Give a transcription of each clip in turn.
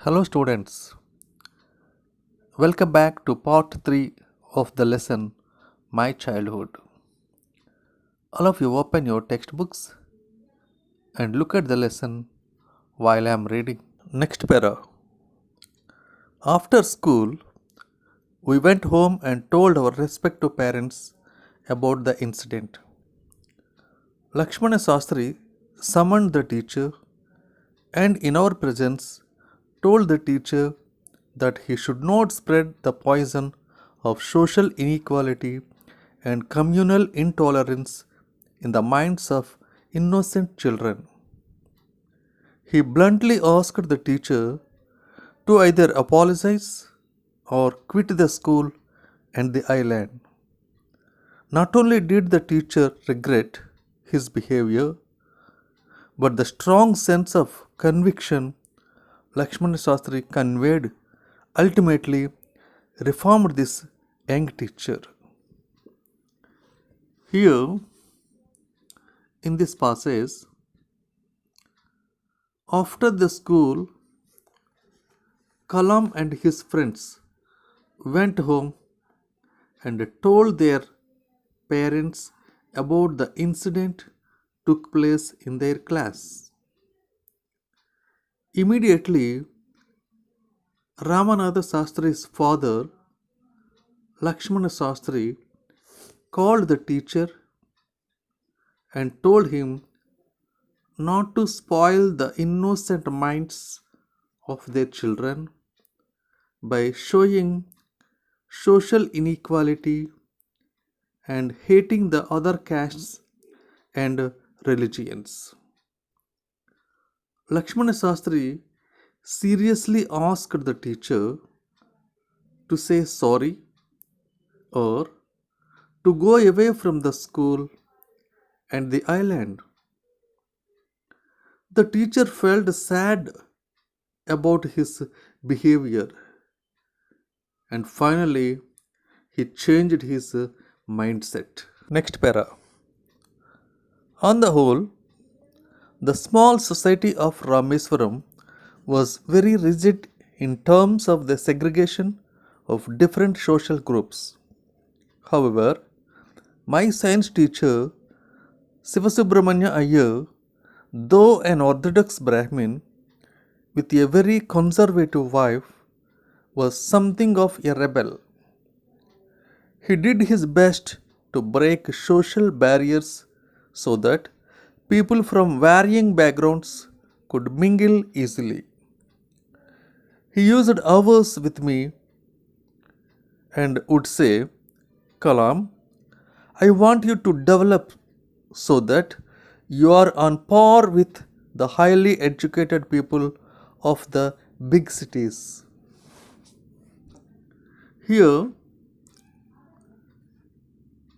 Hello, students. Welcome back to part 3 of the lesson My Childhood. All of you open your textbooks and look at the lesson while I am reading. Next para. After school, we went home and told our respective parents about the incident. Lakshmana Sastri summoned the teacher and, in our presence, told the teacher that he should not spread the poison of social inequality and communal intolerance in the minds of innocent children. He bluntly asked the teacher to either apologize or quit the school and the island. Not only did the teacher regret his behavior, but the strong sense of conviction Lakshmana Sastri conveyed ultimately reformed this young teacher. Here, in this passage, after the school, Kalam and his friends went home and told their parents about the incident took place in their class. Immediately, Ramanatha Sastri's father, Lakshmana Sastri, called the teacher and told him not to spoil the innocent minds of their children by showing social inequality and hating the other castes and religions. Lakshmana Sastri seriously asked the teacher to say sorry or to go away from the school and the island. The teacher felt sad about his behavior and finally he changed his mindset. Next para. On the whole, the small society of Rameswaram was very rigid in terms of the segregation of different social groups. However, my science teacher, Sivasubramanya Iyer, though an orthodox Brahmin with a very conservative wife, was something of a rebel. He did his best to break social barriers so that people from varying backgrounds could mingle easily. He used hours with me and would say, Kalam, I want you to develop so that you are on par with the highly educated people of the big cities. Here,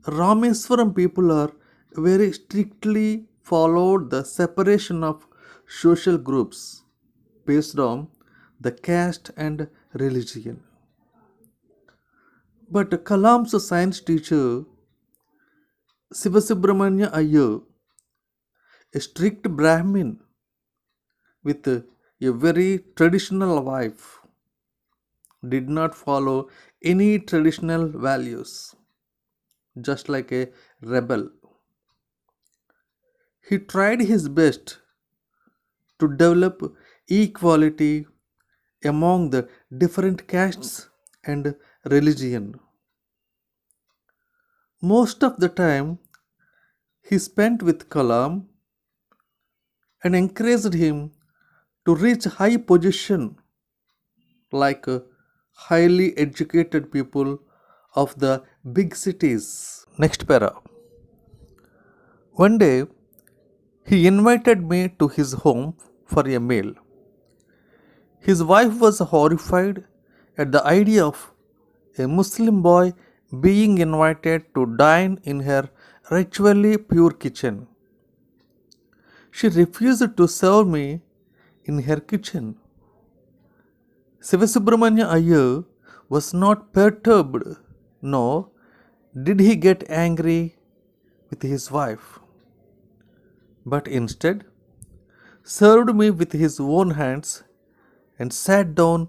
Rameswaram people are very strictly followed the separation of social groups based on the caste and religion. But Kalam's science teacher, Sivasubramanya Iyer, a strict Brahmin with a very traditional wife, did not follow any traditional values, just like a rebel. He tried his best to develop equality among the different castes and religion. Most of the time he spent with Kalam and encouraged him to reach high position like highly educated people of the big cities. Next para. One day he invited me to his home for a meal. His wife was horrified at the idea of a Muslim boy being invited to dine in her ritually pure kitchen. She refused to serve me in her kitchen. Sivasubramanya Iyer was not perturbed, nor did he get angry with his wife, but instead served me with his own hands and sat down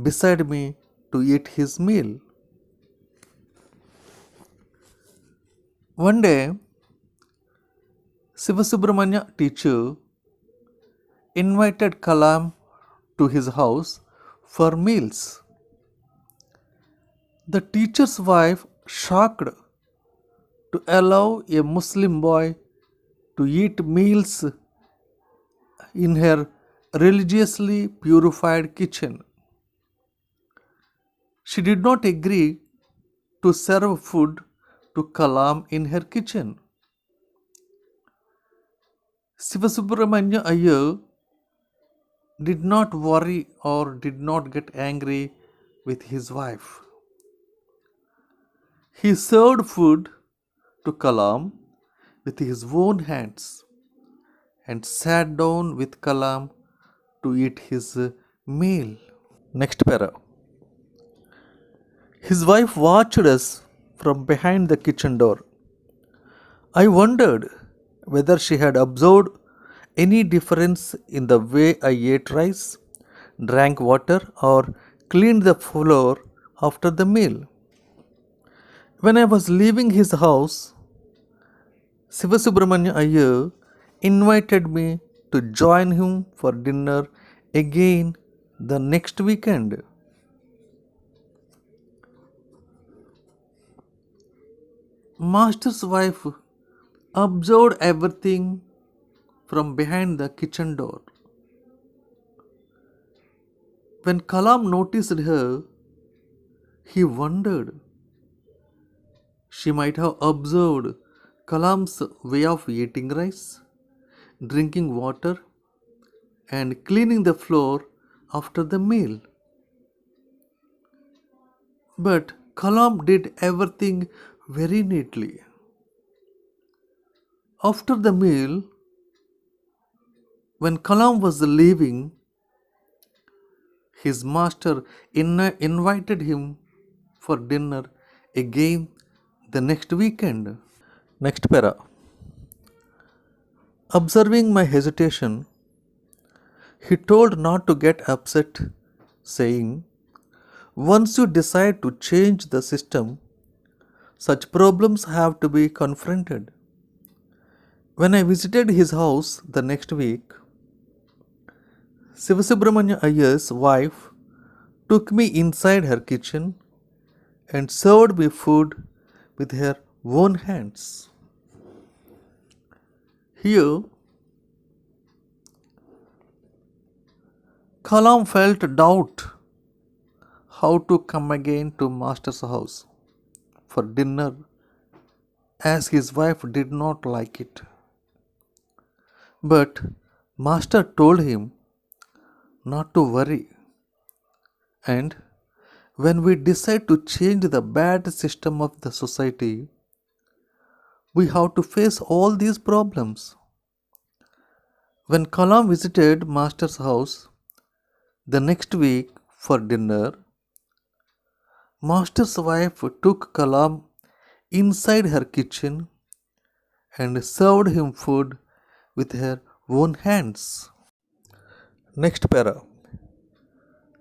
beside me to eat his meal. One day, Sivasubramanya teacher invited Kalam to his house for meals. The teacher's wife, shocked to allow a Muslim boy to eat meals in her religiously purified kitchen. She did not agree to serve food to Kalam in her kitchen. Sivasubramanya Iyer did not worry or did not get angry with his wife. He served food to Kalam with his own hands and sat down with Kalam to eat his meal. Next para. His wife watched us from behind the kitchen door. I wondered whether she had observed any difference in the way I ate rice, drank water, or cleaned the floor after the meal. When I was leaving his house, Sivasubramanya Iyer invited me to join him for dinner again the next weekend. Master's wife observed everything from behind the kitchen door. When Kalam noticed her, he wondered. She might have observed Kalam's way of eating rice, drinking water, and cleaning the floor after the meal. But Kalam did everything very neatly. After the meal, when Kalam was leaving, his master invited him for dinner again the next weekend. Next para. Observing my hesitation, he told not to get upset, saying, once you decide to change the system, such problems have to be confronted. When I visited his house the next week, Sivasubramanya Iyer's wife took me inside her kitchen and served me food with her own hands. Here, Kalam felt doubt how to come again to Master's house for dinner as his wife did not like it. But Master told him not to worry, and when we decide to change the bad system of the society, we have to face all these problems. When Kalam visited Master's house the next week for dinner, Master's wife took Kalam inside her kitchen and served him food with her own hands. Next para.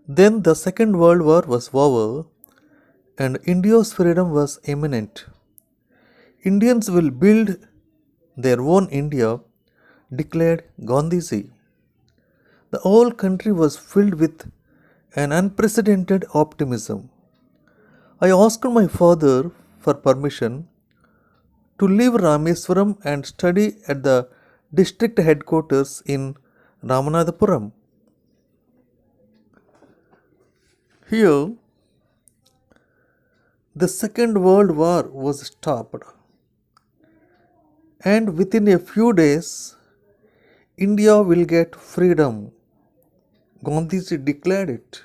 Then the Second World War was over and India's freedom was imminent. Indians will build their own India, declared Gandhiji. The whole country was filled with an unprecedented optimism. I asked my father for permission to leave Rameswaram and study at the district headquarters in Ramanathapuram. Here, the Second World War was stopped, and within a few days, India will get freedom. Gandhiji declared it.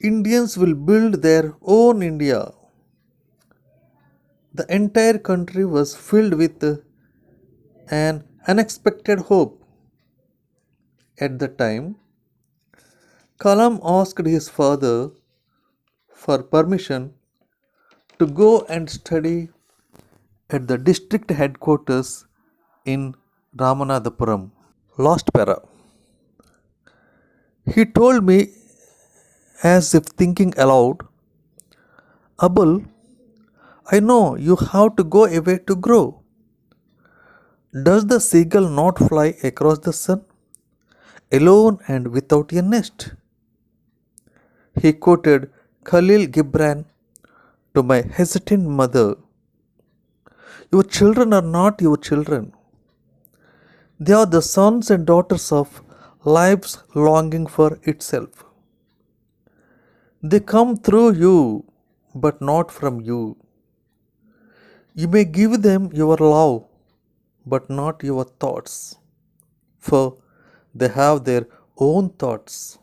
Indians will build their own India. The entire country was filled with an unexpected hope. At the time, Kalam asked his father for permission to go and study at the district headquarters in Ramanathapuram. Last para. He told me as if thinking aloud, Abul, I know you have to go away to grow. Does the seagull not fly across the sun, alone and without a nest? He quoted Khalil Gibran to my hesitant mother. Your children are not your children. They are the sons and daughters of life's longing for itself. They come through you, but not from you. You may give them your love, but not your thoughts, for they have their own thoughts.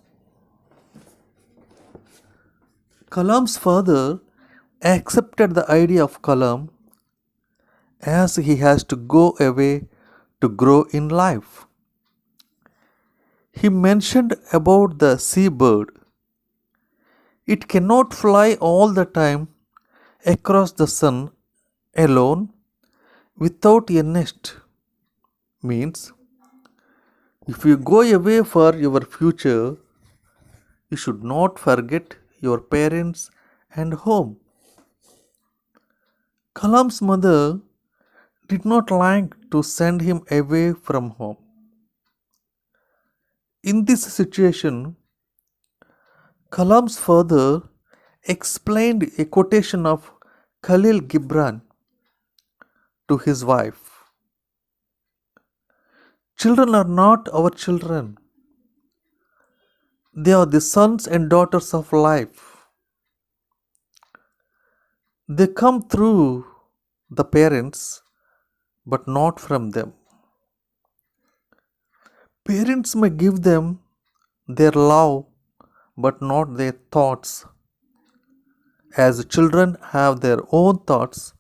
Kalam's father accepted the idea of Kalam as he has to go away to grow in life. He mentioned about the seabird. It cannot fly all the time across the sun alone without a nest. Means, if you go away for your future, you should not forget your parents and home. Kalam's mother did not like to send him away from home. In this situation, Kalam's father explained a quotation of Khalil Gibran to his wife. Children are not our children. They are the sons and daughters of life. They come through the parents, but not from them. Parents may give them their love, but not their thoughts, as children have their own thoughts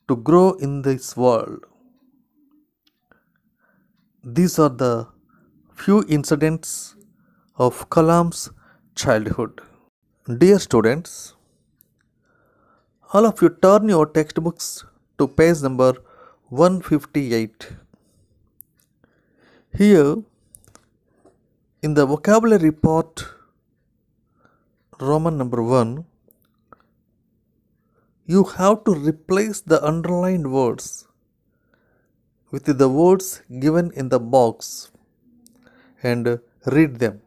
to grow in this world. These are the few incidents of Kalam's childhood. Dear students, all of you turn your textbooks to page number 158. Here, in the vocabulary part, Roman number 1, you have to replace the underlined words with the words given in the box and read them.